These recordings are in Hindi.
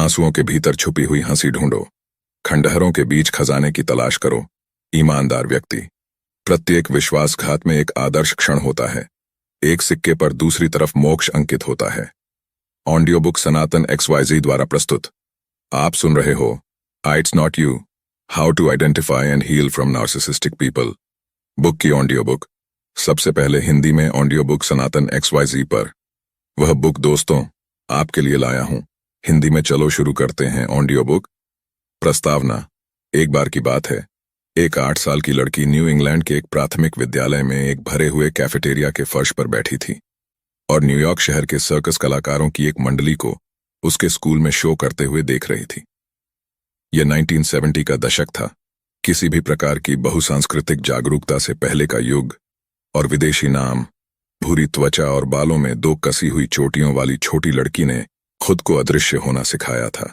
आंसुओं के भीतर छुपी हुई हंसी ढूंढो, खंडहरों के बीच खजाने की तलाश करो। ईमानदार व्यक्ति। प्रत्येक विश्वासघात में एक आदर्श क्षण होता है। एक सिक्के पर दूसरी तरफ मोक्ष अंकित होता है। ऑडियो बुक सनातन XYZ द्वारा प्रस्तुत। आप सुन रहे हो it's not you, how to identify and heal from narcissistic people. Book की ऑडियो बुक सबसे पहले हिंदी में ऑडियो बुक सनातन XYZ पर। वह बुक दोस्तों आपके लिए लाया हूं हिंदी में। चलो शुरू करते हैं ऑडियो बुक। प्रस्तावना। एक बार की बात है, एक 8 साल की लड़की न्यू इंग्लैंड के एक प्राथमिक विद्यालय में एक भरे हुए कैफेटेरिया के फर्श पर बैठी थी और न्यूयॉर्क शहर के सर्कस कलाकारों की एक मंडली को उसके स्कूल में शो करते हुए देख रही थी। यह 1970 का दशक था। किसी भी प्रकार की बहुसांस्कृतिक जागरूकता से पहले का युग, और विदेशी नाम, भूरी त्वचा और बालों में 2 कसी हुई चोटियों वाली छोटी लड़की ने खुद को अदृश्य होना सिखाया था।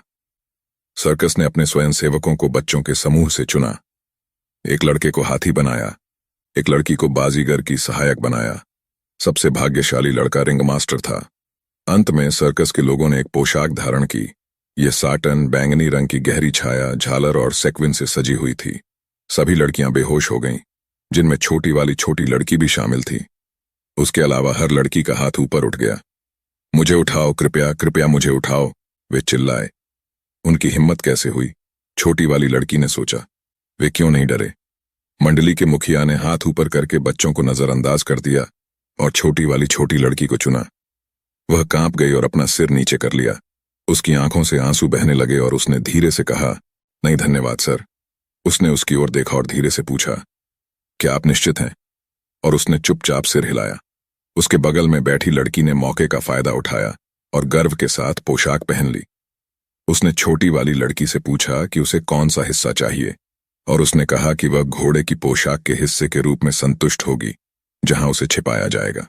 सर्कस ने अपने स्वयंसेवकों को बच्चों के समूह से चुना। एक लड़के को हाथी बनाया, एक लड़की को बाजीगर की सहायक बनाया। सबसे भाग्यशाली लड़का रिंग मास्टर था। अंत में सर्कस के लोगों ने एक पोशाक धारण की। यह साटन, बैंगनी रंग की गहरी छाया, झालर और सेक्विन से सजी हुई थी। सभी लड़कियां बेहोश हो गईं, जिनमें छोटी वाली छोटी लड़की भी शामिल थी। उसके अलावा हर लड़की का हाथ ऊपर उठ गया। मुझे उठाओ, कृपया कृपया मुझे उठाओ, वे चिल्लाए। उनकी हिम्मत कैसे हुई? छोटी वाली लड़की ने सोचा। वे क्यों नहीं डरे? मंडली के मुखिया ने हाथ ऊपर करके बच्चों को नजरअंदाज कर दिया और छोटी वाली छोटी लड़की को चुना। वह कांप गई और अपना सिर नीचे कर लिया। उसकी आंखों से आंसू बहने लगे और उसने धीरे से कहा, नहीं धन्यवाद सर। उसने उसकी ओर देखा और धीरे से पूछा, क्या आप निश्चित हैं? और उसने चुपचाप सिर हिलाया। उसके बगल में बैठी लड़की ने मौके का फायदा उठाया और गर्व के साथ पोशाक पहन ली। उसने छोटी वाली लड़की से पूछा कि उसे कौन सा हिस्सा चाहिए, और उसने कहा कि वह घोड़े की पोशाक के हिस्से के रूप में संतुष्ट होगी जहां उसे छिपाया जाएगा।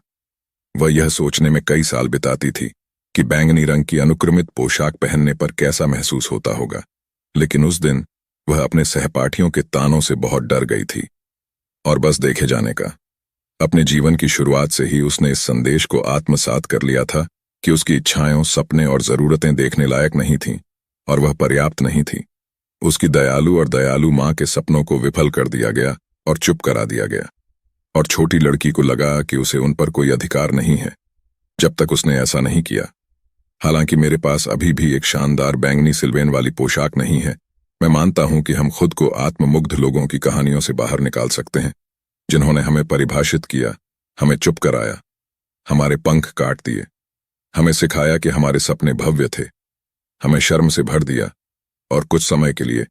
वह यह सोचने में कई साल बिताती थी कि बैंगनी रंग की अनुक्रमित पोशाक पहनने पर कैसा महसूस होता होगा, लेकिन उस दिन वह अपने सहपाठियों के तानों से बहुत डर गई थी। और बस देखे जाने का। अपने जीवन की शुरुआत से ही उसने इस संदेश को आत्मसात कर लिया था कि उसकी इच्छाएं, सपने और जरूरतें देखने लायक नहीं थीं और वह पर्याप्त नहीं थी। उसकी दयालु और दयालु मां के सपनों को विफल कर दिया गया और चुप करा दिया गया। और छोटी लड़की को लगा कि उसे उन पर कोई अधिकार नहीं है जब तक उसने ऐसा नहीं किया। हालांकि मेरे पास अभी भी एक शानदार बैंगनी सिल्वेन वाली पोशाक नहीं है, मैं मानता हूं कि हम खुद को आत्ममुग्ध लोगों की कहानियों से बाहर निकाल सकते हैं, जिन्होंने हमें परिभाषित किया, हमें चुप कराया, हमारे पंख काट दिए, हमें सिखाया कि हमारे सपने भव्य थे, हमें शर्म से भर दिया और कुछ समय के लिए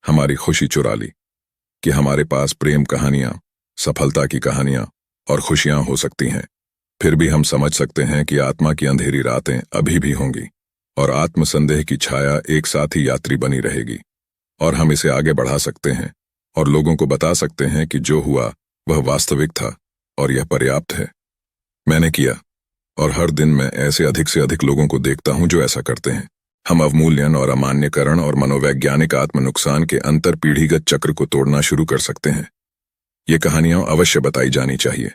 हमारी खुशी चुरा ली। कि हमारे पास प्रेम कहानियां, सफलता की कहानियां और खुशियां हो सकती हैं, फिर भी हम समझ सकते हैं कि आत्मा की अंधेरी रातें अभी भी होंगी और आत्मसंदेह की छाया एक साथी यात्री बनी रहेगी। और हम इसे आगे बढ़ा सकते हैं और लोगों को बता सकते हैं कि जो हुआ वह वास्तविक था और यह पर्याप्त है। मैंने किया, और हर दिन मैं ऐसे अधिक से अधिक लोगों को देखता हूं जो ऐसा करते हैं। हम अवमूल्यन और अमान्यकरण और मनोवैज्ञानिक आत्म नुकसान के अंतर पीढ़ीगत चक्र को तोड़ना शुरू कर सकते हैं। ये कहानियां अवश्य बताई जानी चाहिए।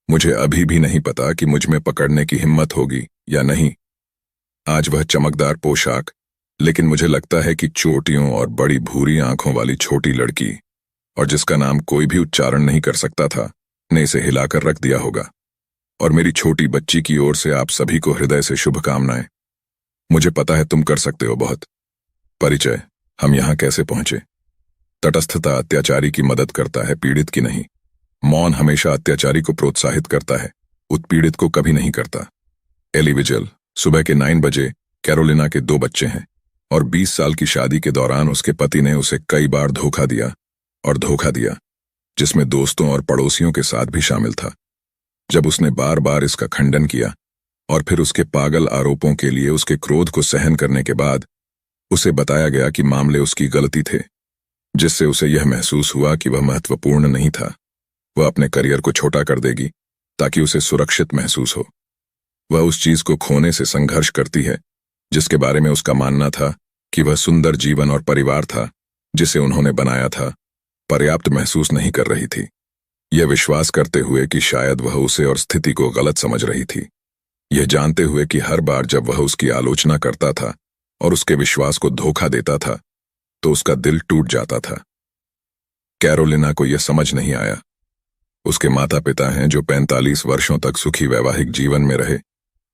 मुझे अभी भी नहीं पता कि मुझ में पकड़ने की हिम्मत होगी या नहीं। आज वह चमकदार पोशाक, लेकिन मुझे लगता है कि चोटियों और बड़ी भूरी आंखों वाली छोटी लड़की, और जिसका नाम कोई भी उच्चारण नहीं कर सकता था, ने इसे हिलाकर रख दिया होगा। और मेरी छोटी बच्ची की ओर से आप सभी को हृदय से शुभकामनाएं। मुझे पता है तुम कर सकते हो बहुत। परिचय। हम यहां कैसे पहुंचे? तटस्थता अत्याचारी की मदद करता है, पीड़ित की नहीं। मौन हमेशा अत्याचारी को प्रोत्साहित करता है, उत्पीड़ित को कभी नहीं करता। Elie Wiesel. सुबह के 9 बजे। कैरोलिना के 2 बच्चे हैं और 20 साल की शादी के दौरान उसके पति ने उसे कई बार धोखा दिया, जिसमें दोस्तों और पड़ोसियों के साथ भी शामिल था। जब उसने बार बार इसका खंडन किया और फिर उसके पागल आरोपों के लिए उसके क्रोध को सहन करने के बाद उसे बताया गया कि मामले उसकी गलती थे, जिससे उसे यह महसूस हुआ कि वह महत्वपूर्ण नहीं था। वह अपने करियर को छोटा कर देगी ताकि उसे सुरक्षित महसूस हो। वह उस चीज को खोने से संघर्ष करती है जिसके बारे में उसका मानना था कि वह सुंदर जीवन और परिवार था जिसे उन्होंने बनाया था, पर्याप्त महसूस नहीं कर रही थी। यह विश्वास करते हुए कि शायद वह उसे और स्थिति को गलत समझ रही थी। यह जानते हुए कि हर बार जब वह उसकी आलोचना करता था और उसके विश्वास को धोखा देता था तो उसका दिल टूट जाता था। कैरोलिना को यह समझ नहीं आया। उसके माता पिता हैं जो 45 वर्षों तक सुखी वैवाहिक जीवन में रहे,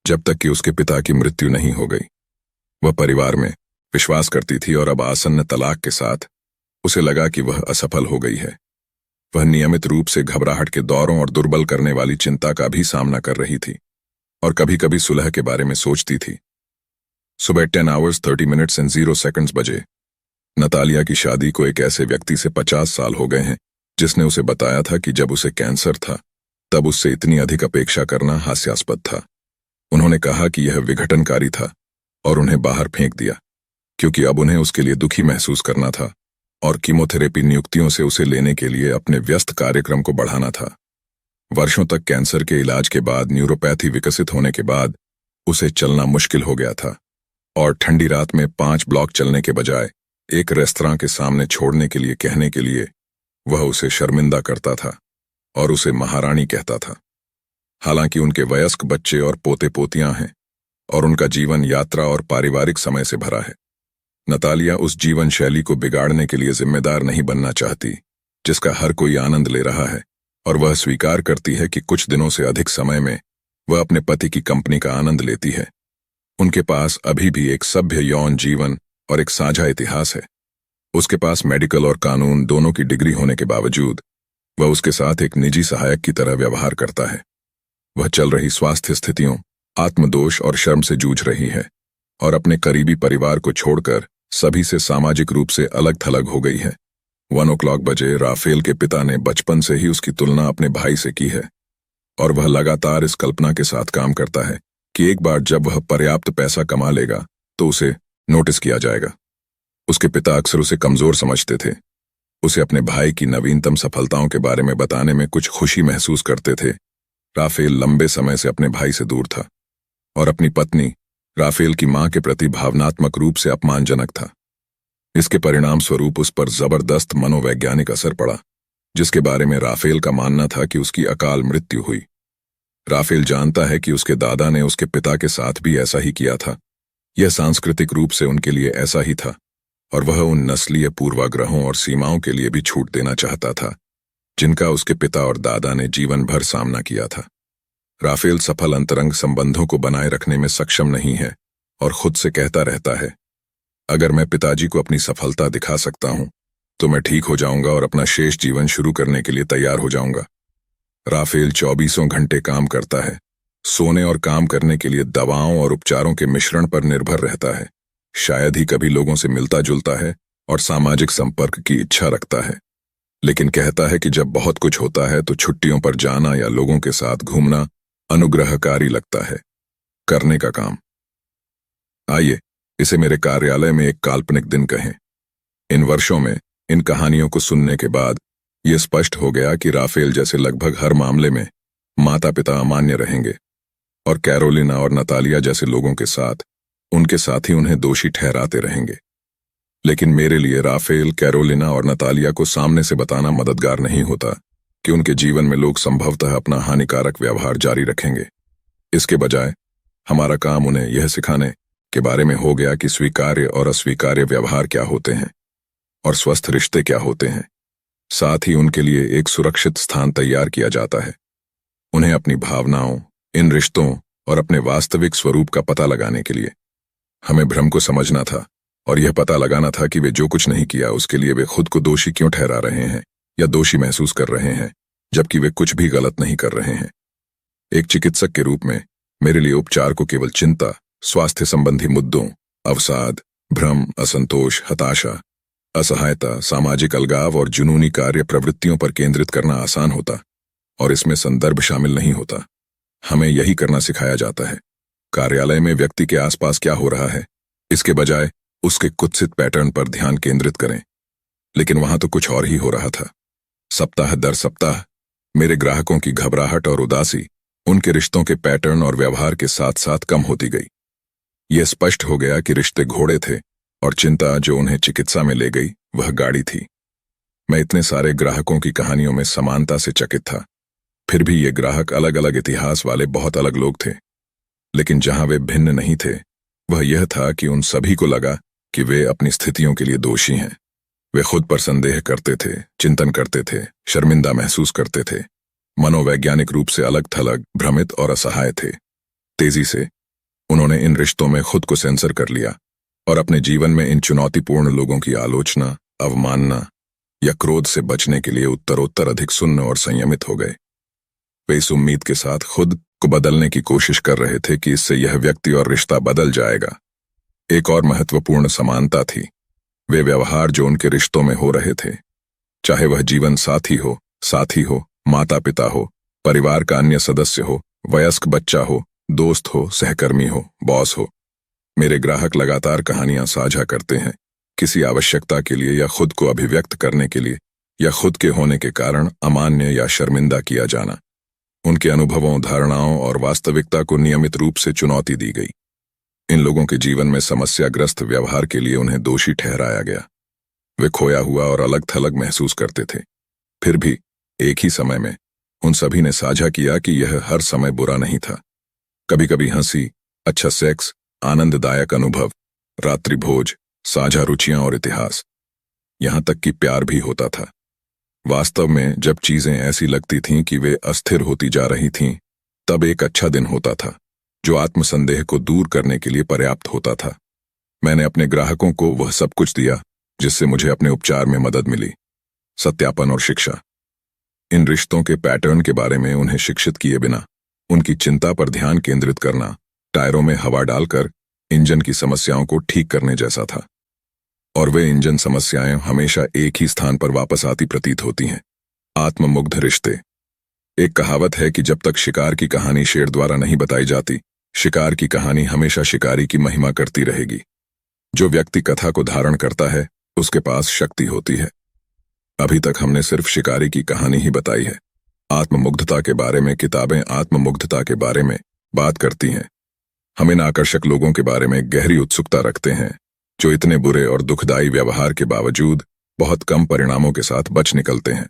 जब तक कि उसके पिता की मृत्यु नहीं हो गई। वह परिवार में विश्वास करती थी और अब आसन्न तलाक के साथ उसे लगा कि वह असफल हो गई है। वह नियमित रूप से घबराहट के दौरों और दुर्बल करने वाली चिंता का भी सामना कर रही थी और कभी कभी सुलह के बारे में सोचती थी। सुबह 10 hours 30 minutes and 0 seconds बजे नतालिया की शादी को एक ऐसे व्यक्ति से 50 साल हो गए हैं जिसने उसे बताया था कि जब उसे कैंसर था तब उससे इतनी अधिक अपेक्षा करना हास्यास्पद था। उन्होंने कहा कि यह विघटनकारी था और उन्हें बाहर फेंक दिया, क्योंकि अब उन्हें उसके लिए दुखी महसूस करना था और कीमोथेरेपी नियुक्तियों से उसे लेने के लिए अपने व्यस्त कार्यक्रम को बढ़ाना था। वर्षों तक कैंसर के इलाज के बाद न्यूरोपैथी विकसित होने के बाद उसे चलना मुश्किल हो गया था और ठंडी रात में 5 ब्लॉक चलने के बजाय एक रेस्तरां के सामने छोड़ने के लिए कहने के लिए वह उसे शर्मिंदा करता था और उसे महारानी कहता था। हालांकि उनके वयस्क बच्चे और पोते पोतियां हैं और उनका जीवन यात्रा और पारिवारिक समय से भरा है। नतालिया उस जीवन शैली को बिगाड़ने के लिए जिम्मेदार नहीं बनना चाहती जिसका हर कोई आनंद ले रहा है, और वह स्वीकार करती है कि कुछ दिनों से अधिक समय में वह अपने पति की कंपनी का आनंद लेती है। उनके पास अभी भी एक सभ्य यौन जीवन और एक साझा इतिहास है। उसके पास मेडिकल और कानून दोनों की डिग्री होने के बावजूद वह उसके साथ एक निजी सहायक की तरह व्यवहार करता है। वह चल रही स्वास्थ्य स्थितियों, आत्मदोष और शर्म से जूझ रही है और अपने करीबी परिवार को छोड़कर सभी से सामाजिक रूप से अलग थलग हो गई है। 1 o'clock बजे राफेल के पिता ने बचपन से ही उसकी तुलना अपने भाई से की है और वह लगातार इस कल्पना के साथ काम करता है कि एक बार जब वह पर्याप्त पैसा कमा लेगा तो उसे नोटिस किया जाएगा। उसके पिता अक्सर उसे कमजोर समझते थे। उसे अपने भाई की नवीनतम सफलताओं के बारे में बताने में कुछ खुशी महसूस करते थे। राफेल लंबे समय से अपने भाई से दूर था और अपनी पत्नी राफेल की मां के प्रति भावनात्मक रूप से अपमानजनक था। इसके परिणाम स्वरूप उस पर जबरदस्त मनोवैज्ञानिक असर पड़ा, जिसके बारे में राफेल का मानना था कि उसकी अकाल मृत्यु हुई। राफेल जानता है कि उसके दादा ने उसके पिता के साथ भी ऐसा ही किया था। यह सांस्कृतिक रूप से उनके लिए ऐसा ही था और वह उन नस्लीय पूर्वाग्रहों और सीमाओं के लिए भी छूट देना चाहता था जिनका उसके पिता और दादा ने जीवन भर सामना किया था। राफेल सफल अंतरंग संबंधों को बनाए रखने में सक्षम नहीं है और खुद से कहता रहता है, अगर मैं पिताजी को अपनी सफलता दिखा सकता हूं तो मैं ठीक हो जाऊंगा और अपना शेष जीवन शुरू करने के लिए तैयार हो जाऊंगा। राफेल 24 घंटे काम करता है, सोने और काम करने के लिए दवाओं और उपचारों के मिश्रण पर निर्भर रहता है, शायद ही कभी लोगों से मिलता जुलता है और सामाजिक संपर्क की इच्छा रखता है, लेकिन कहता है कि जब बहुत कुछ होता है तो छुट्टियों पर जाना या लोगों के साथ घूमना अनुग्रहकारी लगता है। करने का काम, आइए इसे मेरे कार्यालय में एक काल्पनिक दिन कहें। इन वर्षों में इन कहानियों को सुनने के बाद यह स्पष्ट हो गया कि राफेल जैसे लगभग हर मामले में माता पिता अमान्य रहेंगे और कैरोलिना और नतालिया जैसे लोगों के साथ उनके साथी उन्हें दोषी ठहराते रहेंगे। लेकिन मेरे लिए राफेल, कैरोलिना और नतालिया को सामने से बताना मददगार नहीं होता कि उनके जीवन में लोग संभवतः अपना हानिकारक व्यवहार जारी रखेंगे। इसके बजाय हमारा काम उन्हें यह सिखाने के बारे में हो गया कि स्वीकार्य और अस्वीकार्य व्यवहार क्या होते हैं और स्वस्थ रिश्ते क्या होते हैं। साथ ही उनके लिए एक सुरक्षित स्थान तैयार किया जाता है। उन्हें अपनी भावनाओं, इन रिश्तों और अपने वास्तविक स्वरूप का पता लगाने के लिए हमें भ्रम को समझना था और यह पता लगाना था कि वे जो कुछ नहीं किया उसके लिए वे खुद को दोषी क्यों ठहरा रहे हैं या दोषी महसूस कर रहे हैं, जबकि वे कुछ भी गलत नहीं कर रहे हैं। एक चिकित्सक के रूप में मेरे लिए उपचार को केवल चिंता, स्वास्थ्य संबंधी मुद्दों, अवसाद, भ्रम, असंतोष, हताशा, असहायता, सामाजिक अलगाव और जुनूनी कार्य प्रवृत्तियों पर केंद्रित करना आसान होता और इसमें संदर्भ शामिल नहीं होता। हमें यही करना सिखाया जाता है। कार्यालय में व्यक्ति के आसपास क्या हो रहा है, इसके बजाय उसके कुत्सित पैटर्न पर ध्यान केंद्रित करें। लेकिन वहां तो कुछ और ही हो रहा था। सप्ताह दर सप्ताह मेरे ग्राहकों की घबराहट और उदासी उनके रिश्तों के पैटर्न और व्यवहार के साथ साथ कम होती गई। यह स्पष्ट हो गया कि रिश्ते घोड़े थे और चिंता जो उन्हें चिकित्सा में ले गई वह गाड़ी थी। मैं इतने सारे ग्राहकों की कहानियों में समानता से चकित था। फिर भी ये ग्राहक अलग अलग इतिहास वाले बहुत अलग लोग थे, लेकिन जहां वे भिन्न नहीं थे वह यह था कि उन सभी को लगा कि वे अपनी स्थितियों के लिए दोषी हैं। वे खुद पर संदेह करते थे, चिंतन करते थे, शर्मिंदा महसूस करते थे, मनोवैज्ञानिक रूप से अलग थलग, भ्रमित और असहाय थे। तेजी से उन्होंने इन रिश्तों में खुद को सेंसर कर लिया और अपने जीवन में इन चुनौतीपूर्ण लोगों की आलोचना, अवमानना या क्रोध से बचने के लिए उत्तरोत्तर अधिक सुन्न और संयमित हो गए। वे इस उम्मीद के साथ खुद को बदलने की कोशिश कर रहे थे कि इससे यह व्यक्ति और रिश्ता बदल जाएगा। एक और महत्वपूर्ण समानता थी, वे व्यवहार जो उनके रिश्तों में हो रहे थे, चाहे वह जीवन साथी हो, माता पिता हो, परिवार का अन्य सदस्य हो, वयस्क बच्चा हो, दोस्त हो, सहकर्मी हो, बॉस हो। मेरे ग्राहक लगातार कहानियां साझा करते हैं, किसी आवश्यकता के लिए या खुद को अभिव्यक्त करने के लिए या खुद के होने के कारण अमान्य या शर्मिंदा किया जाना। उनके अनुभवों, धारणाओं और वास्तविकता को नियमित रूप से चुनौती दी गई। इन लोगों के जीवन में समस्याग्रस्त व्यवहार के लिए उन्हें दोषी ठहराया गया। वे खोया हुआ और अलग थलग महसूस करते थे। फिर भी एक ही समय में उन सभी ने साझा किया कि यह हर समय बुरा नहीं था। कभी कभी हंसी, अच्छा सेक्स, आनंददायक अनुभव, रात्रि भोज, साझा रुचियां और इतिहास, यहां तक कि प्यार भी होता था। वास्तव में जब चीजें ऐसी लगती थीं कि वे अस्थिर होती जा रही थीं, तब एक अच्छा दिन होता था जो आत्मसंदेह को दूर करने के लिए पर्याप्त होता था। मैंने अपने ग्राहकों को वह सब कुछ दिया जिससे मुझे अपने उपचार में मदद मिली। सत्यापन और शिक्षा। इन रिश्तों के पैटर्न के बारे में उन्हें शिक्षित किए बिना उनकी चिंता पर ध्यान केंद्रित करना टायरों में हवा डालकर इंजन की समस्याओं को ठीक करने जैसा था। और वे इंजन समस्याएं हमेशा एक ही स्थान पर वापस आती प्रतीत होती हैं, आत्ममुग्ध रिश्ते। एक कहावत है कि जब तक शिकार की कहानी शेर द्वारा नहीं बताई जाती, शिकार की कहानी हमेशा शिकारी की महिमा करती रहेगी। जो व्यक्ति कथा को धारण करता है, उसके पास शक्ति होती है। अभी तक हमने सिर्फ शिकारी की कहानी ही बताई है। आत्ममुग्धता के बारे में किताबें आत्ममुग्धता के बारे में बात करती हैं। हम इन आकर्षक लोगों के बारे में गहरी उत्सुकता रखते हैं, जो इतने बुरे और दुखदायी व्यवहार के बावजूद बहुत कम परिणामों के साथ बच निकलते हैं।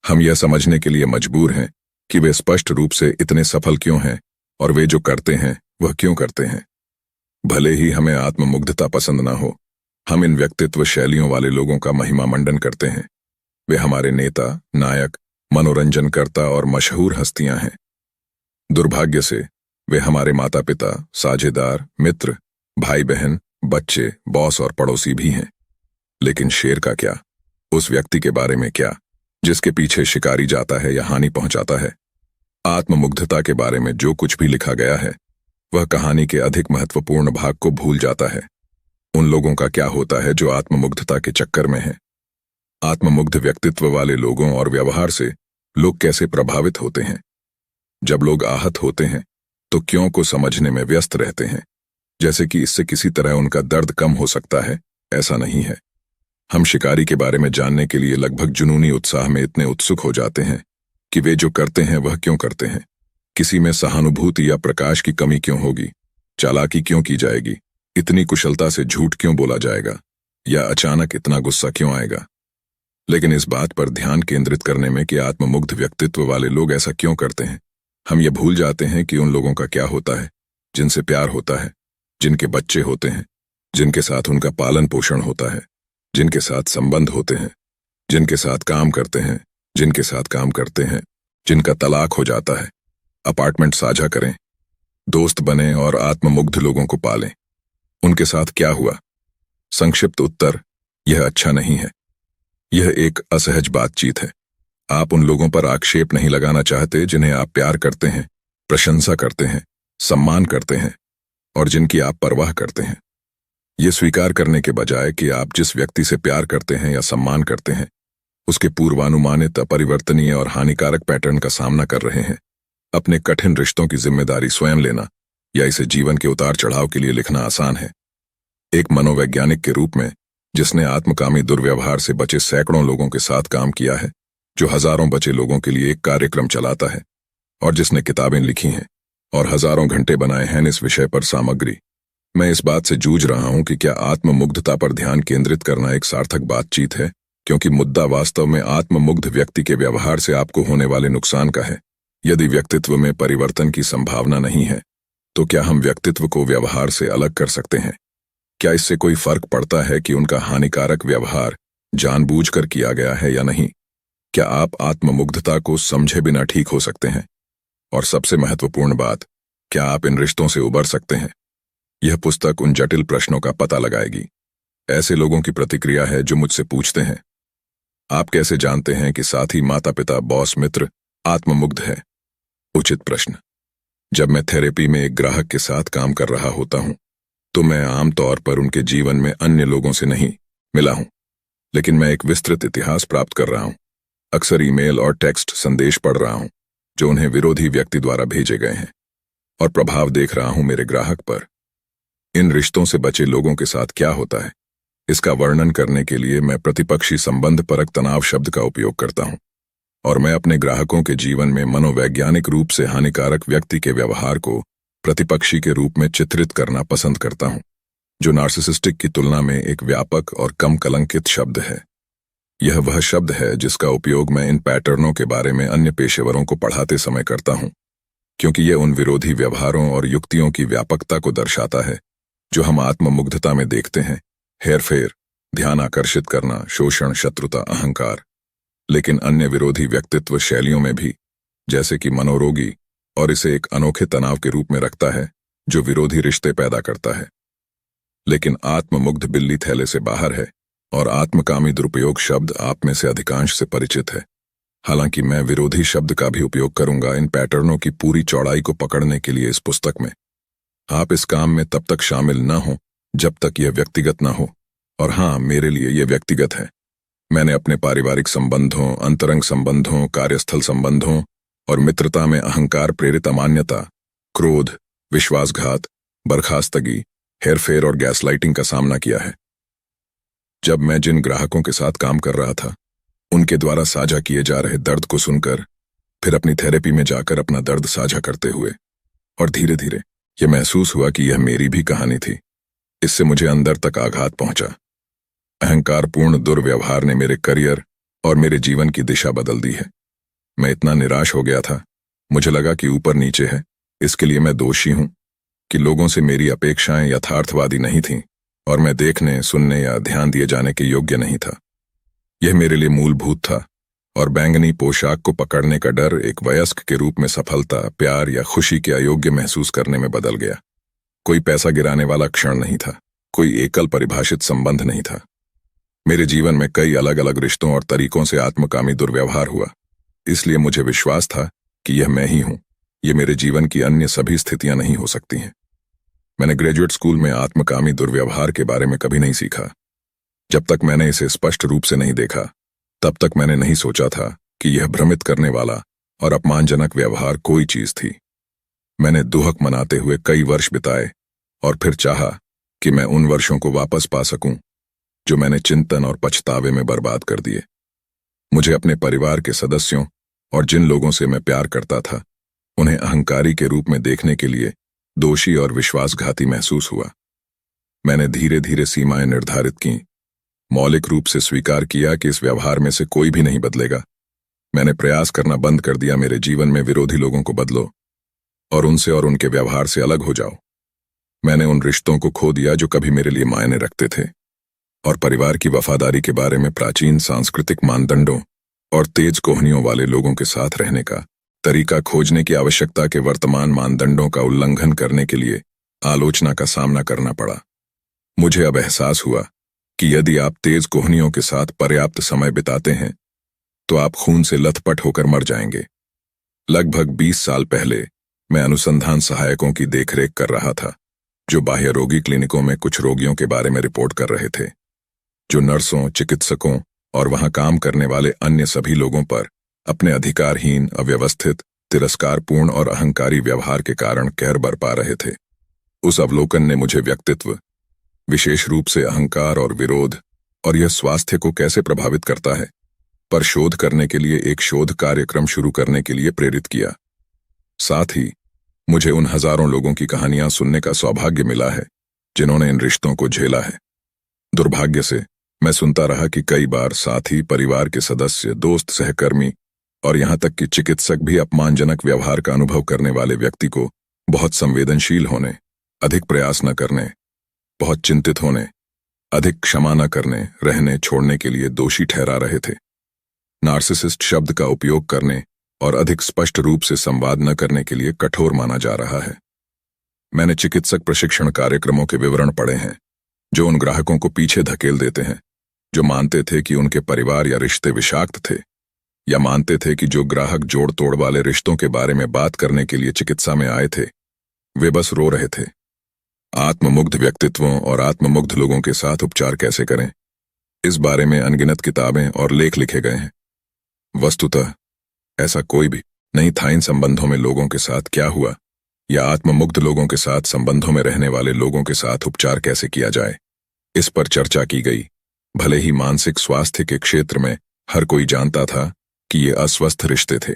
हम यह समझने के लिए मजबूर हैं कि वे स्पष्ट रूप से इतने सफल क्यों हैं और वे जो करते हैं वह क्यों करते हैं। भले ही हमें आत्ममुग्धता पसंद ना हो, हम इन व्यक्तित्व शैलियों वाले लोगों का महिमा मंडन करते हैं। वे हमारे नेता, नायक, मनोरंजनकर्ता और मशहूर हस्तियां हैं। दुर्भाग्य से वे हमारे माता पिता, साझेदार, मित्र, भाई बहन, बच्चे, बॉस और पड़ोसी भी हैं। लेकिन शेर का क्या? उस व्यक्ति के बारे में क्या जिसके पीछे शिकारी जाता है या हानि पहुंचाता है? आत्ममुग्धता के बारे में जो कुछ भी लिखा गया है, वह कहानी के अधिक महत्वपूर्ण भाग को भूल जाता है। उन लोगों का क्या होता है जो आत्ममुग्धता के चक्कर में हैं? आत्ममुग्ध व्यक्तित्व वाले लोगों और व्यवहार से लोग कैसे प्रभावित होते हैं? जब लोग आहत होते हैं तो क्यों को समझने में व्यस्त रहते हैं, जैसे कि इससे किसी तरह उनका दर्द कम हो सकता है। ऐसा नहीं है। हम शिकारी के बारे में जानने के लिए लगभग जुनूनी उत्साह में इतने उत्सुक हो जाते हैं कि वे जो करते हैं वह क्यों करते हैं। किसी में सहानुभूति या प्रकाश की कमी क्यों होगी? चालाकी क्यों की जाएगी? इतनी कुशलता से झूठ क्यों बोला जाएगा? या अचानक इतना गुस्सा क्यों आएगा? लेकिन इस बात पर ध्यान केंद्रित करने में कि आत्ममुग्ध व्यक्तित्व वाले लोग ऐसा क्यों करते हैं, हम ये भूल जाते हैं कि उन लोगों का क्या होता है जिनसे प्यार होता है, जिनके बच्चे होते हैं, जिनके साथ उनका पालन पोषण होता है, जिनके साथ संबंध होते हैं, जिनके साथ काम करते हैं, जिनके साथ काम करते हैं, जिनका तलाक हो जाता है। अपार्टमेंट साझा करें, दोस्त बने और आत्ममुग्ध लोगों को पालें। उनके साथ क्या हुआ? संक्षिप्त उत्तर, यह अच्छा नहीं है। यह एक असहज बातचीत है। आप उन लोगों पर आक्षेप नहीं लगाना चाहते जिन्हें आप प्यार करते हैं, प्रशंसा करते हैं, सम्मान करते हैं और जिनकी आप परवाह करते हैं। ये स्वीकार करने के बजाय कि आप जिस व्यक्ति से प्यार करते हैं या सम्मान करते हैं, उसके पूर्वानुमानित, अपरिवर्तनीय और हानिकारक पैटर्न का सामना कर रहे हैं, अपने कठिन रिश्तों की जिम्मेदारी स्वयं लेना या इसे जीवन के उतार चढ़ाव के लिए लिखना आसान है। एक मनोवैज्ञानिक के रूप में जिसने आत्मकामी दुर्व्यवहार से बचे सैकड़ों लोगों के साथ काम किया है, जो हजारों बचे लोगों के लिए एक कार्यक्रम चलाता है और जिसने किताबें लिखी हैं और हजारों घंटे बनाए हैं इस विषय पर सामग्री, मैं इस बात से जूझ रहा हूं कि क्या आत्ममुग्धता पर ध्यान केंद्रित करना एक सार्थक बातचीत है, क्योंकि मुद्दा वास्तव में आत्ममुग्ध व्यक्ति के व्यवहार से आपको होने वाले नुकसान का है। यदि व्यक्तित्व में परिवर्तन की संभावना नहीं है तो क्या हम व्यक्तित्व को व्यवहार से अलग कर सकते हैं? क्या इससे कोई फर्क पड़ता है कि उनका हानिकारक व्यवहार जानबूझकर किया गया है या नहीं? क्या आप आत्ममुग्धता को समझे बिना ठीक हो सकते हैं? और सबसे महत्वपूर्ण बात, क्या आप इन रिश्तों से उबर सकते हैं? यह पुस्तक उन जटिल प्रश्नों का पता लगाएगी। ऐसे लोगों की प्रतिक्रिया है जो मुझसे पूछते हैं, आप कैसे जानते हैं कि साथी, माता पिता, बॉस, मित्र आत्ममुग्ध है? उचित प्रश्न। जब मैं थेरेपी में एक ग्राहक के साथ काम कर रहा होता हूं, तो मैं आमतौर पर उनके जीवन में अन्य लोगों से नहीं मिला हूं, लेकिन मैं एक विस्तृत इतिहास प्राप्त कर रहा हूं। अक्सर ईमेल और टेक्स्ट संदेश पढ़ रहा हूं जो उन्हें विरोधी व्यक्ति द्वारा भेजे गए हैं, और प्रभाव देख रहा हूं मेरे ग्राहक पर। इन रिश्तों से बचे लोगों के साथ क्या होता है, इसका वर्णन करने के लिए मैं प्रतिपक्षी संबंध परक तनाव शब्द का उपयोग करता हूं, और मैं अपने ग्राहकों के जीवन में मनोवैज्ञानिक रूप से हानिकारक व्यक्ति के व्यवहार को प्रतिपक्षी के रूप में चित्रित करना पसंद करता हूं, जो नार्सिसिस्टिक की तुलना में एक व्यापक और कम कलंकित शब्द है। यह वह शब्द है जिसका उपयोग मैं इन पैटर्नों के बारे में अन्य पेशेवरों को पढ़ाते समय करता हूं, क्योंकि यह उन विरोधी व्यवहारों और युक्तियों की व्यापकता को दर्शाता है जो हम आत्ममुग्धता में देखते हैं। हेरफेर, ध्यान आकर्षित करना, शोषण, शत्रुता, अहंकार। लेकिन अन्य विरोधी व्यक्तित्व शैलियों में भी, जैसे कि मनोरोगी, और इसे एक अनोखे तनाव के रूप में रखता है जो विरोधी रिश्ते पैदा करता है। लेकिन आत्ममुग्ध बिल्ली थैले से बाहर है, और आत्मकामी दुरुपयोग शब्द आप में से अधिकांश से परिचित है। हालांकि मैं विरोधी शब्द का भी उपयोग करूंगा इन पैटर्नों की पूरी चौड़ाई को पकड़ने के लिए इस पुस्तक में। आप इस काम में तब तक शामिल न हो जब तक यह व्यक्तिगत न हो, और हाँ, मेरे लिए यह व्यक्तिगत है। मैंने अपने पारिवारिक संबंधों, अंतरंग संबंधों, कार्यस्थल संबंधों और मित्रता में अहंकार प्रेरित अमान्यता, क्रोध, विश्वासघात, बर्खास्तगी, हेरफेर और गैसलाइटिंग का सामना किया है। जब मैं जिन ग्राहकों के साथ काम कर रहा था, उनके द्वारा साझा किए जा रहे दर्द को सुनकर, फिर अपनी थेरेपी में जाकर अपना दर्द साझा करते हुए, और धीरे धीरे यह महसूस हुआ कि यह मेरी भी कहानी थी। इससे मुझे अंदर तक आघात पहुंचा। अहंकारपूर्ण दुर्व्यवहार ने मेरे करियर और मेरे जीवन की दिशा बदल दी है। मैं इतना निराश हो गया था, मुझे लगा कि ऊपर नीचे है, इसके लिए मैं दोषी हूं कि लोगों से मेरी अपेक्षाएं यथार्थवादी नहीं थीं, और मैं देखने, सुनने या ध्यान दिए जाने के योग्य नहीं था। यह मेरे लिए मूलभूत था, और बैंगनी पोशाक को पकड़ने का डर एक वयस्क के रूप में सफलता, प्यार या खुशी के अयोग्य महसूस करने में बदल गया। कोई पैसा गिराने वाला क्षण नहीं था, कोई एकल परिभाषित संबंध नहीं था। मेरे जीवन में कई अलग अलग रिश्तों और तरीकों से आत्मकामी दुर्व्यवहार हुआ, इसलिए मुझे विश्वास था कि यह मैं ही हूं, ये मेरे जीवन की अन्य सभी स्थितियां नहीं हो सकती हैं। मैंने ग्रेजुएट स्कूल में आत्मकामी दुर्व्यवहार के बारे में कभी नहीं सीखा। जब तक मैंने इसे स्पष्ट रूप से नहीं देखा, तब तक मैंने नहीं सोचा था कि यह भ्रमित करने वाला और अपमानजनक व्यवहार कोई चीज थी। मैंने दुहक मनाते हुए कई वर्ष बिताए, और फिर चाहा कि मैं उन वर्षों को वापस पा सकूं जो मैंने चिंतन और पछतावे में बर्बाद कर दिए। मुझे अपने परिवार के सदस्यों और जिन लोगों से मैं प्यार करता था, उन्हें अहंकारी के रूप में देखने के लिए दोषी और विश्वासघाती महसूस हुआ। मैंने धीरे धीरे सीमाएं निर्धारित कीं, मौलिक रूप से स्वीकार किया कि इस व्यवहार में से कोई भी नहीं बदलेगा। मैंने प्रयास करना बंद कर दिया, मेरे जीवन में विरोधी लोगों को बदलो और उनसे और उनके व्यवहार से अलग हो जाओ। मैंने उन रिश्तों को खो दिया जो कभी मेरे लिए मायने रखते थे, और परिवार की वफादारी के बारे में प्राचीन सांस्कृतिक मानदंडों और तेज कोहनियों वाले लोगों के साथ रहने का तरीका खोजने की आवश्यकता के वर्तमान मानदंडों का उल्लंघन करने के लिए आलोचना का सामना करना पड़ा। मुझे अब एहसास हुआ कि यदि आप तेज कोहनियों के साथ पर्याप्त समय बिताते हैं, तो आप खून से लथपथ होकर मर जाएंगे। लगभग 20 साल पहले मैं अनुसंधान सहायकों की देखरेख कर रहा था, जो बाह्य रोगी क्लिनिकों में कुछ रोगियों के बारे में रिपोर्ट कर रहे थे, जो नर्सों, चिकित्सकों और वहां काम करने वाले अन्य सभी लोगों पर अपने अधिकारहीन, अव्यवस्थित, तिरस्कारपूर्ण और अहंकारी व्यवहार के कारण कहर बरपा रहे थे। उस अवलोकन ने मुझे व्यक्तित्व, विशेष रूप से अहंकार और विरोध, और यह स्वास्थ्य को कैसे प्रभावित करता है, पर शोध करने के लिए एक शोध कार्यक्रम शुरू करने के लिए प्रेरित किया। साथ ही मुझे उन हजारों लोगों की कहानियां सुनने का सौभाग्य मिला है जिन्होंने इन रिश्तों को झेला है। दुर्भाग्य से मैं सुनता रहा कि कई बार साथी, परिवार के सदस्य, दोस्त, सहकर्मी और यहां तक कि चिकित्सक भी अपमानजनक व्यवहार का अनुभव करने वाले व्यक्ति को बहुत संवेदनशील होने, अधिक प्रयास न करने, बहुत चिंतित होने, अधिक क्षमा न करने, रहने छोड़ने के लिए दोषी ठहरा रहे थे। नार्सिसिस्ट शब्द का उपयोग करने और अधिक स्पष्ट रूप से संवाद न करने के लिए कठोर माना जा रहा है। मैंने चिकित्सक प्रशिक्षण कार्यक्रमों के विवरण पढ़े हैं जो उन ग्राहकों को पीछे धकेल देते हैं जो मानते थे कि उनके परिवार या रिश्ते विषाक्त थे, या मानते थे कि जो ग्राहक जोड़ तोड़ वाले रिश्तों के बारे में बात करने के लिए चिकित्सा में आए थे वे बस रो रहे थे। आत्ममुग्ध व्यक्तित्वों और आत्ममुग्ध लोगों के साथ उपचार कैसे करें, इस बारे में अनगिनत किताबें और लेख लिखे गए हैं। वस्तुतः ऐसा कोई भी नहीं था इन संबंधों में लोगों के साथ क्या हुआ या आत्ममुग्ध लोगों के साथ संबंधों में रहने वाले लोगों के साथ उपचार कैसे किया जाए, इस पर चर्चा की गई। भले ही मानसिक स्वास्थ्य के क्षेत्र में हर कोई जानता था कि ये अस्वस्थ रिश्ते थे।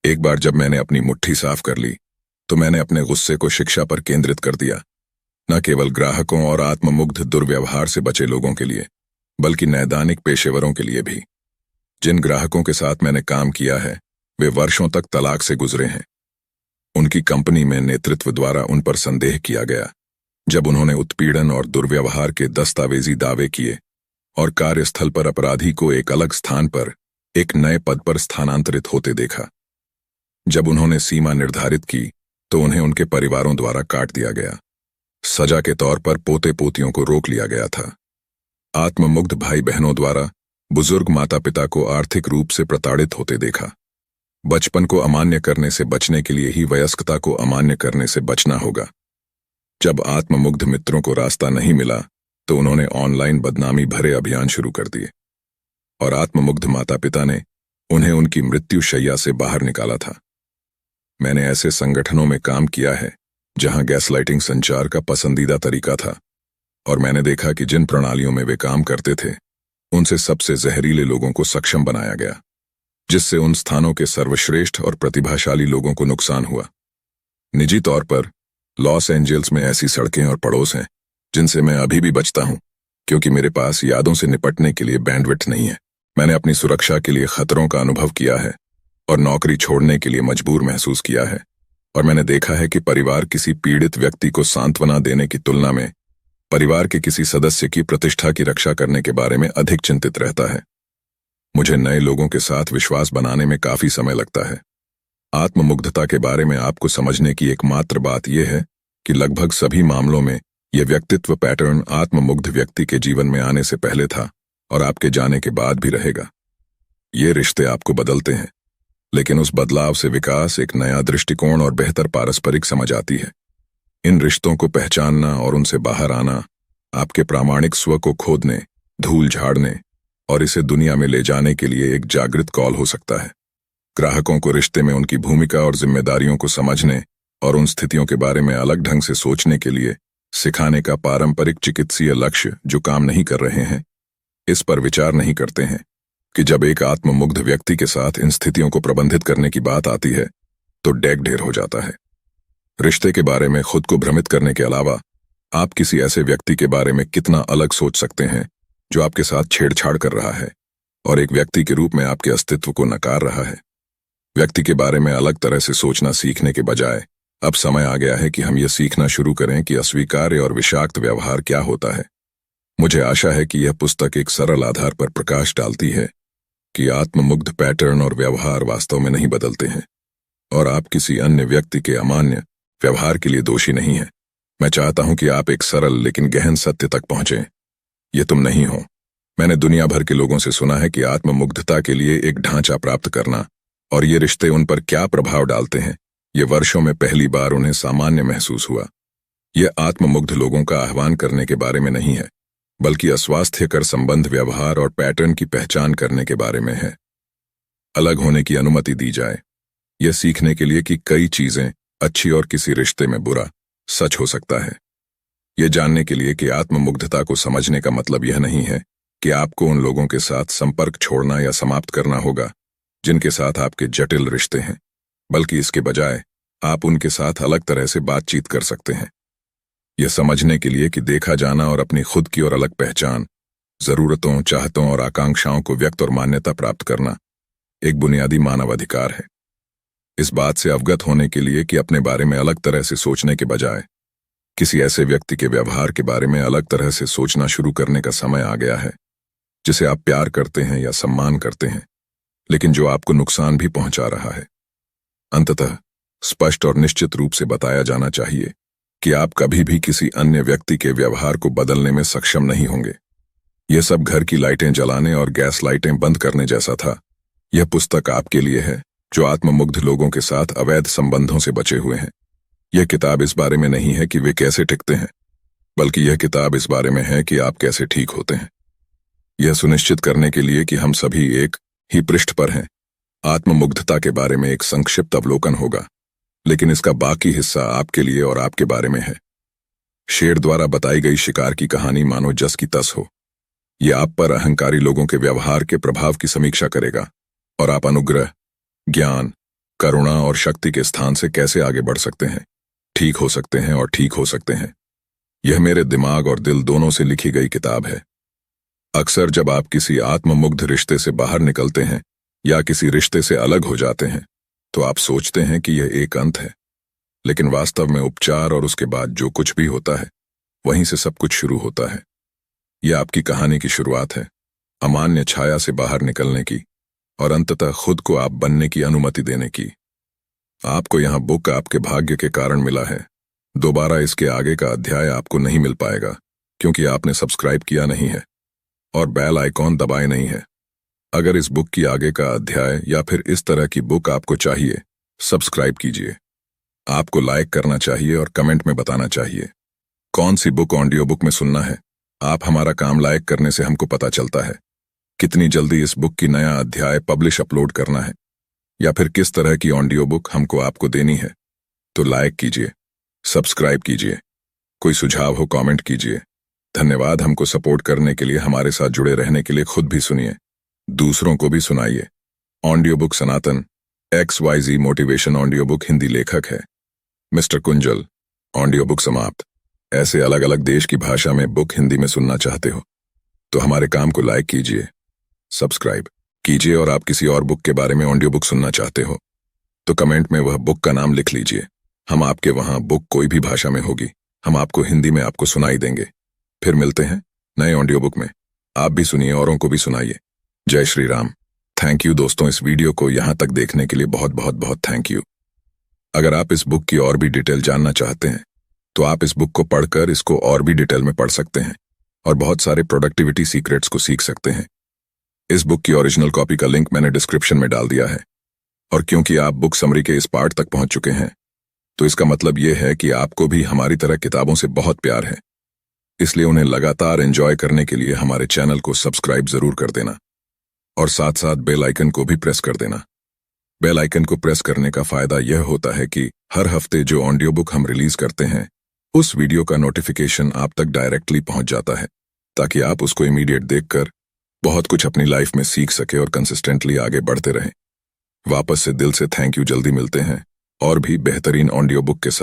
एक बार जब मैंने अपनी मुट्ठी साफ कर ली तो मैंने अपने गुस्से को शिक्षा पर केंद्रित कर दिया, न केवल ग्राहकों और आत्ममुग्ध दुर्व्यवहार से बचे लोगों के लिए बल्कि नैदानिक पेशेवरों के लिए भी। जिन ग्राहकों के साथ मैंने काम किया है वे वर्षों तक तलाक से गुजरे हैं। उनकी कंपनी में नेतृत्व द्वारा उन पर संदेह किया गया जब उन्होंने उत्पीड़न और दुर्व्यवहार के दस्तावेजी दावे किए और कार्यस्थल पर अपराधी को एक अलग स्थान पर एक नए पद पर स्थानांतरित होते देखा। जब उन्होंने सीमा निर्धारित की तो उन्हें उनके परिवारों द्वारा काट दिया गया। सजा के तौर पर पोते पोतियों को रोक लिया गया था। आत्ममुग्ध भाई बहनों द्वारा बुजुर्ग माता पिता को आर्थिक रूप से प्रताड़ित होते देखा। बचपन को अमान्य करने से बचने के लिए ही वयस्कता को अमान्य करने से बचना होगा। जब आत्ममुग्ध मित्रों को रास्ता नहीं मिला तो उन्होंने ऑनलाइन बदनामी भरे अभियान शुरू कर दिए और आत्ममुग्ध माता पिता ने उन्हें उनकी मृत्यु शैया से बाहर निकाला था। मैंने ऐसे संगठनों में काम किया है जहां गैसलाइटिंग संचार का पसंदीदा तरीका था और मैंने देखा कि जिन प्रणालियों में वे काम करते थे उनसे सबसे जहरीले लोगों को सक्षम बनाया गया, जिससे उन स्थानों के सर्वश्रेष्ठ और प्रतिभाशाली लोगों को नुकसान हुआ। निजी तौर पर लॉस एंजल्स में ऐसी सड़कें और पड़ोस हैं जिनसे मैं अभी भी बचता हूं क्योंकि मेरे पास यादों से निपटने के लिए बैंडविड्थ नहीं है। मैंने अपनी सुरक्षा के लिए खतरों का अनुभव किया है और नौकरी छोड़ने के लिए मजबूर महसूस किया है, और मैंने देखा है कि परिवार किसी पीड़ित व्यक्ति को सांत्वना देने की तुलना में परिवार के किसी सदस्य की प्रतिष्ठा की रक्षा करने के बारे में अधिक चिंतित रहता है। मुझे नए लोगों के साथ विश्वास बनाने में काफी समय लगता है। आत्ममुग्धता के बारे में आपको समझने की एकमात्र बात यह है कि लगभग सभी मामलों में यह व्यक्तित्व पैटर्न आत्ममुग्ध व्यक्ति के जीवन में आने से पहले था और आपके जाने के बाद भी रहेगा। ये रिश्ते आपको बदलते हैं, लेकिन उस बदलाव से विकास, एक नया दृष्टिकोण और बेहतर पारस्परिक समझ आती है। इन रिश्तों को पहचानना और उनसे बाहर आना आपके प्रामाणिक स्व को खोदने, धूल झाड़ने और इसे दुनिया में ले जाने के लिए एक जागृत कॉल हो सकता है। ग्राहकों को रिश्ते में उनकी भूमिका और जिम्मेदारियों को समझने और उन स्थितियों के बारे में अलग ढंग से सोचने के लिए सिखाने का पारंपरिक चिकित्सीय लक्ष्य जो काम नहीं कर रहे हैं, इस पर विचार नहीं करते हैं कि जब एक आत्ममुग्ध व्यक्ति के साथ इन स्थितियों को प्रबंधित करने की बात आती है तो डेग ढेर हो जाता है। रिश्ते के बारे में खुद को भ्रमित करने के अलावा आप किसी ऐसे व्यक्ति के बारे में कितना अलग सोच सकते हैं जो आपके साथ छेड़छाड़ कर रहा है और एक व्यक्ति के रूप में आपके अस्तित्व को नकार रहा है। व्यक्ति के बारे में अलग तरह से सोचना सीखने के बजाय अब समय आ गया है कि हम यह सीखना शुरू करें कि अस्वीकार्य और विषाक्त व्यवहार क्या होता है। मुझे आशा है कि यह पुस्तक एक सरल आधार पर प्रकाश डालती है कि आत्ममुग्ध पैटर्न और व्यवहार वास्तव में नहीं बदलते हैं और आप किसी अन्य व्यक्ति के अमान्य व्यवहार के लिए दोषी नहीं हैं। मैं चाहता हूं कि आप एक सरल लेकिन गहन सत्य तक पहुंचें। ये तुम नहीं हो। मैंने दुनिया भर के लोगों से सुना है कि आत्ममुग्धता के लिए एक ढांचा प्राप्त करना और ये रिश्ते उन पर क्या प्रभाव डालते हैं, ये वर्षों में पहली बार उन्हें सामान्य महसूस हुआ। यह आत्ममुग्ध लोगों का आह्वान करने के बारे में नहीं है, बल्कि अस्वास्थ्यकर संबंध, व्यवहार और पैटर्न की पहचान करने के बारे में है। अलग होने की अनुमति दी जाए, यह सीखने के लिए कि कई चीजें अच्छी और किसी रिश्ते में बुरा सच हो सकता है। यह जानने के लिए कि आत्ममुग्धता को समझने का मतलब यह नहीं है कि आपको उन लोगों के साथ संपर्क छोड़ना या समाप्त करना होगा जिनके साथ आपके जटिल रिश्ते हैं, बल्कि इसके बजाय आप उनके साथ अलग तरह से बातचीत कर सकते हैं। यह समझने के लिए कि देखा जाना और अपनी खुद की और अलग पहचान, जरूरतों, चाहतों और आकांक्षाओं को व्यक्त और मान्यता प्राप्त करना एक बुनियादी मानव अधिकार है। इस बात से अवगत होने के लिए कि अपने बारे में अलग तरह से सोचने के बजाय किसी ऐसे व्यक्ति के व्यवहार के बारे में अलग तरह से सोचना शुरू करने का समय आ गया है, जिसे आप प्यार करते हैं या सम्मान करते हैं, लेकिन जो आपको नुकसान भी पहुंचा रहा है। अंततः स्पष्ट और निश्चित रूप से बताया जाना चाहिए कि आप कभी भी किसी अन्य व्यक्ति के व्यवहार को बदलने में सक्षम नहीं होंगे। यह सब घर की लाइटें जलाने और गैस लाइटें बंद करने जैसा था। यह पुस्तक आपके लिए है जो आत्ममुग्ध लोगों के साथ अवैध संबंधों से बचे हुए हैं। यह किताब इस बारे में नहीं है कि वे कैसे टिकते हैं, बल्कि यह किताब इस बारे में है कि आप कैसे ठीक होते हैं। यह सुनिश्चित करने के लिए कि हम सभी एक ही पृष्ठ पर हैं। आत्ममुग्धता के बारे में एक संक्षिप्त अवलोकन होगा, लेकिन इसका बाकी हिस्सा आपके लिए और आपके बारे में है। शेर द्वारा बताई गई शिकार की कहानी मानो जस की तस हो। यह आप पर अहंकारी लोगों के व्यवहार के प्रभाव की समीक्षा करेगा और आप अनुग्रह, ज्ञान, करुणा और शक्ति के स्थान से कैसे आगे बढ़ सकते हैं, ठीक हो सकते हैं और ठीक हो सकते हैं। यह मेरे दिमाग और दिल दोनों से लिखी गई किताब है। अक्सर जब आप किसी आत्ममुग्ध रिश्ते से बाहर निकलते हैं या किसी रिश्ते से अलग हो जाते हैं, तो आप सोचते हैं कि यह एक अंत है, लेकिन वास्तव में उपचार और उसके बाद जो कुछ भी होता है, वहीं से सब कुछ शुरू होता है। यह आपकी कहानी की शुरुआत है, अमान्य छाया से बाहर निकलने की और अंततः खुद को आप बनने की अनुमति देने की। आपको यहां बुक आपके भाग्य के कारण मिला है। दोबारा इसके आगे का अध्याय आपको नहीं मिल पाएगा, क्योंकि आपने सब्सक्राइब किया नहीं है और बेल आइकॉन दबाए नहीं है। अगर इस बुक की आगे का अध्याय या फिर इस तरह की बुक आपको चाहिए, सब्सक्राइब कीजिए। आपको लाइक करना चाहिए और कमेंट में बताना चाहिए कौन सी बुक ऑडियो बुक में सुनना है। आप हमारा काम लाइक करने से हमको पता चलता है कितनी जल्दी इस बुक की नया अध्याय पब्लिश अपलोड करना है, या फिर किस तरह की ऑडियो बुक हमको आपको देनी है। तो लाइक कीजिए, सब्सक्राइब कीजिए, कोई सुझाव हो कमेंट कीजिए। धन्यवाद हमको सपोर्ट करने के लिए। हमारे साथ जुड़े रहने के लिए खुद भी सुनिए, दूसरों को भी सुनाइए। ऑडियो बुक सनातन XYZ motivation audio book Hindi लेखक है मिस्टर कुंजल। ऑडियो बुक समाप्त। ऐसे अलग अलग देश की भाषा में बुक हिंदी में सुनना चाहते हो तो हमारे काम को लाइक कीजिए, सब्सक्राइब कीजिए, और आप किसी और बुक के बारे में ऑडियो बुक सुनना चाहते हो तो कमेंट में वह बुक का नाम लिख लीजिए। हम आपके वहां बुक कोई भी भाषा में होगी, हम आपको हिंदी में आपको सुनाई देंगे। फिर मिलते हैं नए ऑडियो बुक में। आप भी सुनिए, औरों को भी सुनाइए। जय श्री राम। थैंक यू दोस्तों, इस वीडियो को यहां तक देखने के लिए बहुत बहुत बहुत थैंक यू। अगर आप इस बुक की और भी डिटेल जानना चाहते हैं तो आप इस बुक को पढ़कर इसको और भी डिटेल में पढ़ सकते हैं और बहुत सारे प्रोडक्टिविटी सीक्रेट्स को सीख सकते हैं। इस बुक की ओरिजिनल कॉपी का लिंक मैंने डिस्क्रिप्शन में डाल दिया है, और क्योंकि आप बुक समरी के इस पार्ट तक पहुंच चुके हैं तो इसका मतलब यह है कि आपको भी हमारी तरह किताबों से बहुत प्यार है। इसलिए उन्हें लगातार एंजॉय करने के लिए हमारे चैनल को सब्सक्राइब जरूर कर देना और साथ साथ बेल आइकन को भी प्रेस कर देना। बेल आइकन को प्रेस करने का फायदा यह होता है कि हर हफ्ते जो ऑडियो बुक हम रिलीज करते हैं उस वीडियो का नोटिफिकेशन आप तक डायरेक्टली पहुंच जाता है, ताकि आप उसको इमीडिएट देखकर बहुत कुछ अपनी लाइफ में सीख सके और कंसिस्टेंटली आगे बढ़ते रहें। वापस से दिल से थैंक यू। जल्दी मिलते हैं और भी बेहतरीन ऑडियो बुक के साथ।